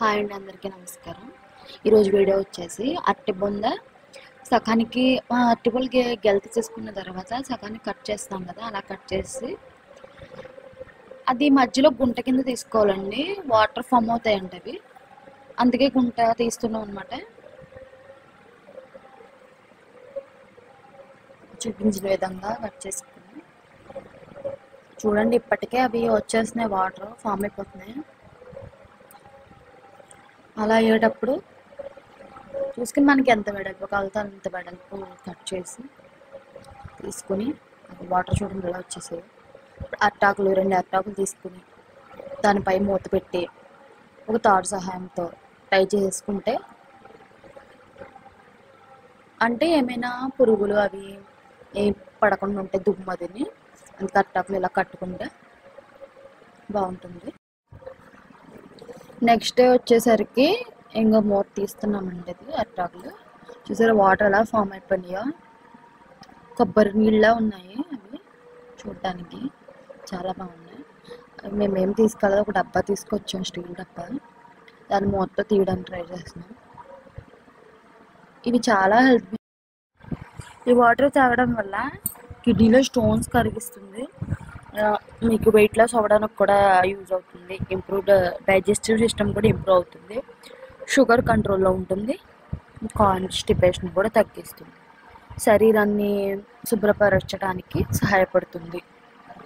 Hi అండి, అందరికీ నమస్కారం. ఈరోజు వీడియో వచ్చేసి అరటిబొంద సగానికి అరటిపళ్ళు గెల తీసుకున్న తర్వాత సగానికి కట్ చేస్తాం కదా, అలా కట్ చేసి అది మధ్యలో గుంట కింద తీసుకోవాలండి. వాటర్ ఫామ్ అవుతాయండి అవి, అందుకే గుంట తీస్తున్నాం అనమాట. చూపించిన విధంగా కట్ చేసుకుని చూడండి, ఇప్పటికే అవి వచ్చేస్తున్నాయి, వాటర్ ఫామ్ అయిపోతున్నాయి. అలా అయ్యేటప్పుడు చూసుకుని మనకి ఎంత వెడల్పు కావాలో అంత వెడల్పు కట్ చేసి తీసుకుని వాటర్ చూడండి ఇలా వచ్చేసాయి. అట్టాకులు 2 అట్టాకులు తీసుకుని దానిపై మూత పెట్టి ఒక తాడు సహాయంతో టై చేసుకుంటే, అంటే ఏమైనా పురుగులు అవి ఏం పడకుండా ఉంటే దుమ్మదిని అంత అట్టాకులు ఇలా కట్టుకుంటే బాగుంటుంది. నెక్స్ట్ డే వచ్చేసరికి ఇంకా మూత తీస్తున్నామండి. అది అట్టాకులు చూసారా, వాటర్ ఎలా ఫామ్ అయిపోయినాయో, కొబ్బరి నీళ్ళ ఉన్నాయి అవి. చూడటానికి చాలా బాగున్నాయి. మేమేం తీసుకెళ్ళదు, ఒక డబ్బా తీసుకొచ్చాం, స్టీల్ డబ్బా. దాన్ని మూతతో తీయడానికి ట్రై చేస్తున్నాం. ఇవి చాలా హెల్ప్. ఈ వాటర్ తాగడం వల్ల కిడ్నీలో స్టోన్స్ కరిగిస్తుంది. మీకు వెయిట్ లాస్ అవ్వడానికి కూడా యూజ్ అవుతుంది. ఇంప్రూవ్డ్ డైజెస్టివ్ సిస్టమ్ కూడా ఇంప్రూవ్ అవుతుంది. షుగర్ కంట్రోల్లో ఉంటుంది. కాన్స్టిపేషన్ కూడా తగ్గిస్తుంది. శరీరాన్ని శుభ్రపరచడానికి సహాయపడుతుంది.